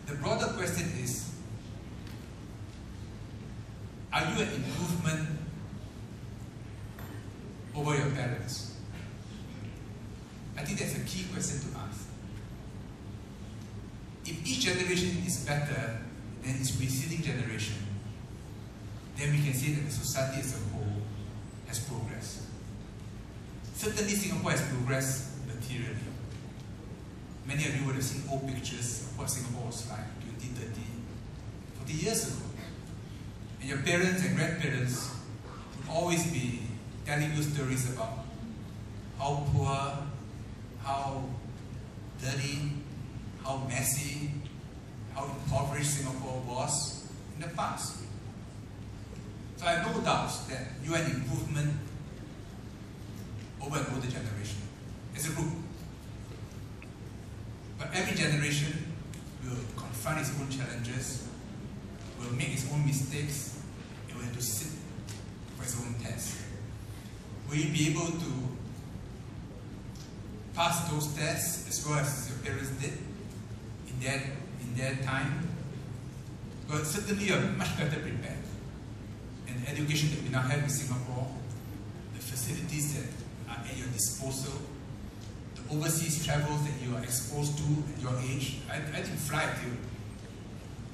the broader question is, are you an improvement over your parents? I think that's a key question to ask. If each generation is better than its preceding generation, then we can say that the society as a whole has progressed. Certainly Singapore has progressed materially. Many of you would have seen old pictures of what Singapore was like 20, 30, 40 years ago. And your parents and grandparents would always be telling you stories about how poor, how dirty, how messy, how impoverished Singapore was in the past. So I have no doubts that you are an improvement over an older generation, as a group. But every generation will confront its own challenges, will make its own mistakes, and will have to sit for its own test. Will you be able to pass those tests as well as your parents did in their time? Well, certainly you are much better prepared. And the education that we now have in Singapore, the facilities that are at your disposal, the overseas travels that you are exposed to at your age. I didn't fly till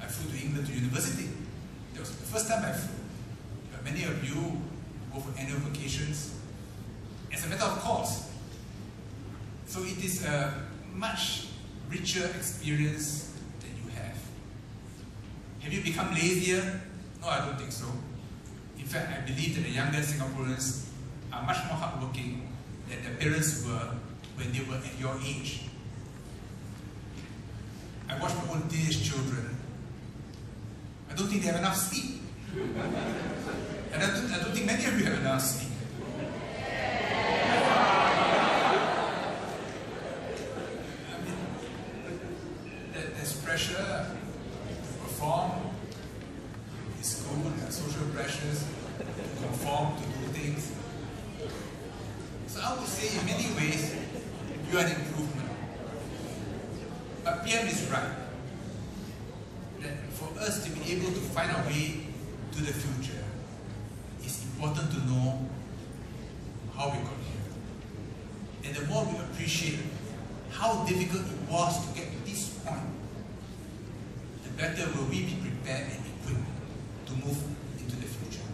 I flew to England to university. That was the first time I flew. But many of you go for annual vacations as a matter of course. So it is a much richer experience that you have. Have you become lazier? No, I don't think so. In fact, I believe that the younger Singaporeans are much more hardworking than their parents were when they were at your age. I watch my own teenage children. I don't think they have enough sleep. And I don't think many of you have enough sleep. I mean, there's pressure to perform in school, and social pressures to conform, to do things. So I would say in many ways, you are an improvement. But PM is right. That for us to be able to find our way to the future, it's important to know how we got here. And the more we appreciate how difficult it was to get to this point, the better will we be prepared and equipped to move into the future.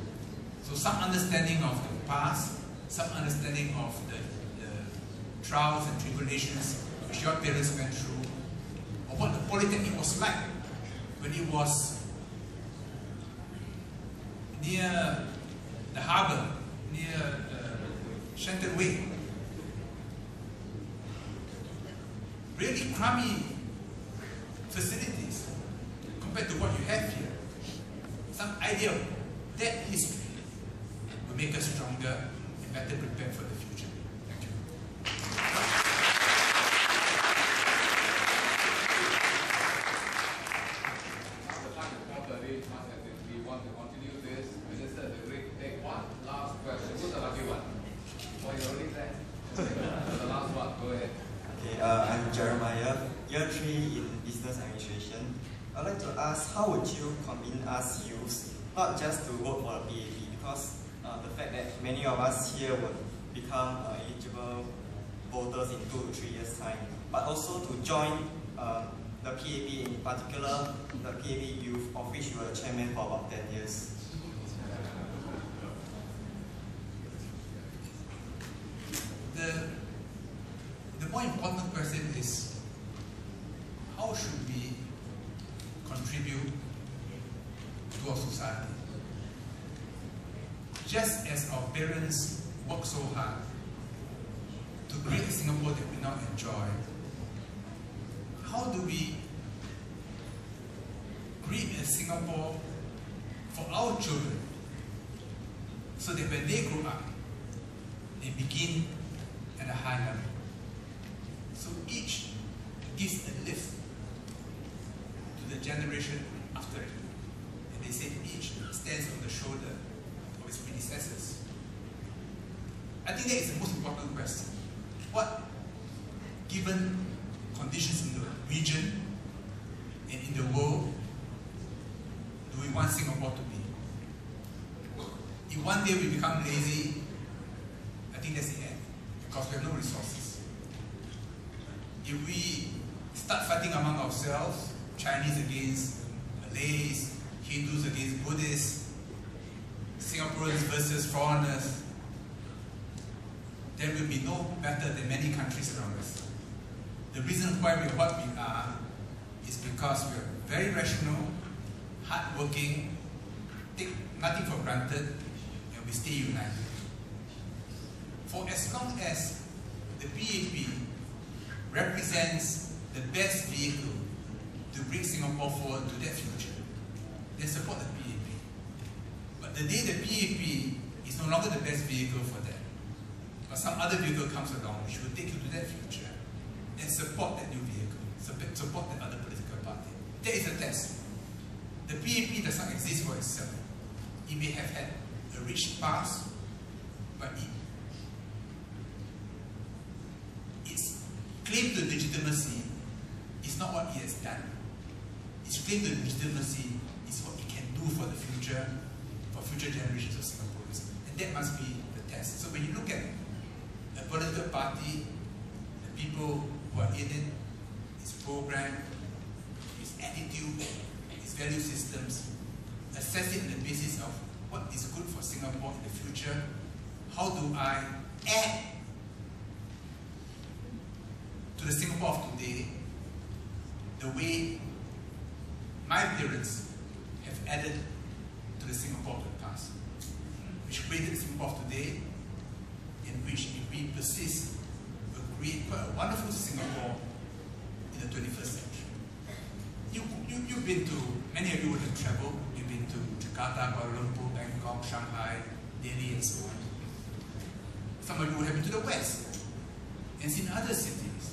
So some understanding of the past, some understanding of the trials and tribulations which your parents went through, or what the Polytechnic was like when it was near the harbour, near Shenton Way. Really crummy facilities compared to what you have here. Some idea of that history will make us stronger and better prepared for the future. Thank you. We want to continue this. Minister, we take one last question. Who's the lucky one? Oh, you're already there. The last one, go ahead. Okay, I'm Jeremiah, year 3 in Business Administration. I'd like to ask, how would you convince us youths not just to vote for a PAP, because the fact that many of us here would become eligible voters in 2 to 3 years' time, but also to join the PAP, in particular the PAP youth, of which you were the chairman for about 10 years. The more important question is, how should we contribute to our society? Just as our parents worked so hard to create a Singapore that we now enjoy, how do we create a Singapore for our children so that when they grow up, they begin at a high level? So each gives a lift to the generation after it. And they say each stands on the shoulder of its predecessors. I think that is the most important question. What, given conditions in the region and in the If one day we become lazy, I think that's the end, because we have no resources. If we start fighting among ourselves, Chinese against Malays, Hindus against Buddhists, Singaporeans versus foreigners, then we'll be no better than many countries around us. The reason why we're what we are is because we're very rational, hardworking, take nothing for granted, and we stay united. For as long as the PAP represents the best vehicle to bring Singapore forward to that future, they support the PAP. But the day the PAP is no longer the best vehicle for that, or some other vehicle comes along which will take you to that future, then support that new vehicle, support that other political party. That is a test. The PAP does not exist for itself. It may have had a rich past, but its claim to legitimacy is not what it has done. Its claim to legitimacy is what it can do for the future, for future generations of Singaporeans. And that must be the test. So when you look at a political party, the people who are in it, its program, its attitude, its value systems, assess it on the basis of what is good for Singapore in the future. How do I add to the Singapore of today the way my parents have added to the Singapore of the past, which created Singapore of today, in which if we persist, will create quite a wonderful Singapore in the 21st century. You've been to, many of you would have traveled, you've been to Jakarta, Kuala Lumpur, Bangkok, Shanghai, Delhi, and so on. Some of you would have been to the West and seen other cities.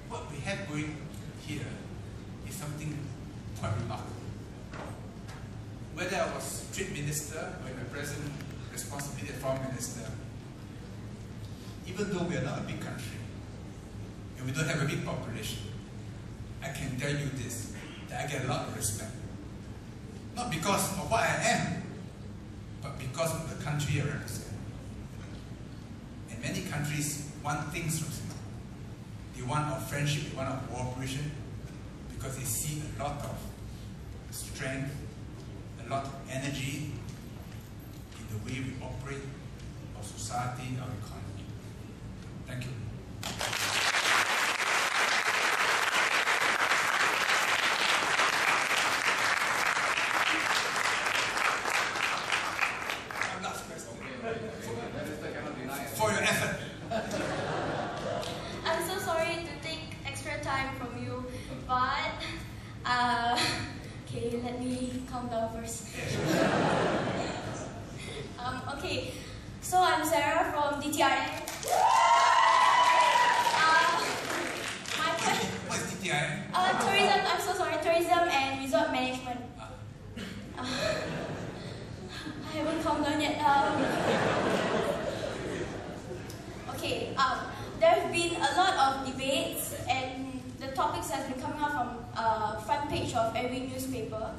What we have going here is something quite remarkable. Whether I was trade minister or in my present responsibility as foreign minister, even though we are not a big country and we don't have a big population, I can tell you this, that I get a lot of respect. Not because of what I am, but because of the country I represent. And many countries want things from Singapore. They want our friendship, they want our cooperation, because they see a lot of strength, a lot of energy in the way we operate our society, our economy. Thank you. For your effort. I'm so sorry to take extra time from you, but okay, let me calm down first. Okay, so I'm Sarah from DTIN. What is DTIN? Tourism. I'm so sorry. Tourism and Resort Management. I haven't calmed down yet. Okay, there have been a lot of debates, and the topics have been coming out from front page of every newspaper.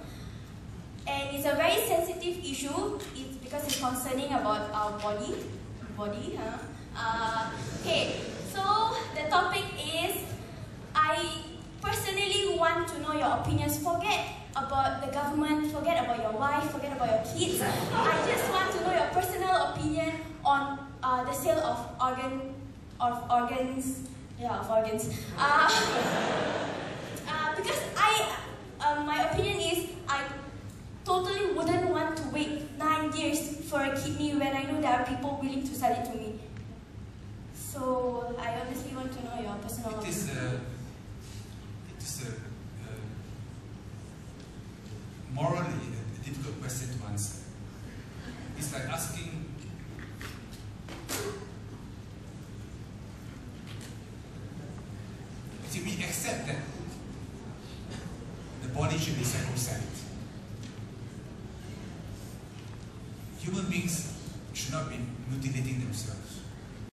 And it's a very sensitive issue. It's because it's concerning about our body. Okay, so the topic is, I personally want to know your opinions. Forget about the government, forget about your wife, forget about your kids. I just want to know your personal opinion on the sale of organs. Because my opinion is, I totally wouldn't want to wait 9 years for a kidney when I know there are people willing to sell it to me. So I honestly want to know your personal opinion. It is a morally a difficult question to answer. It's like asking, see, we accept that the body should be sacrosanct. Human beings should not be mutilating themselves.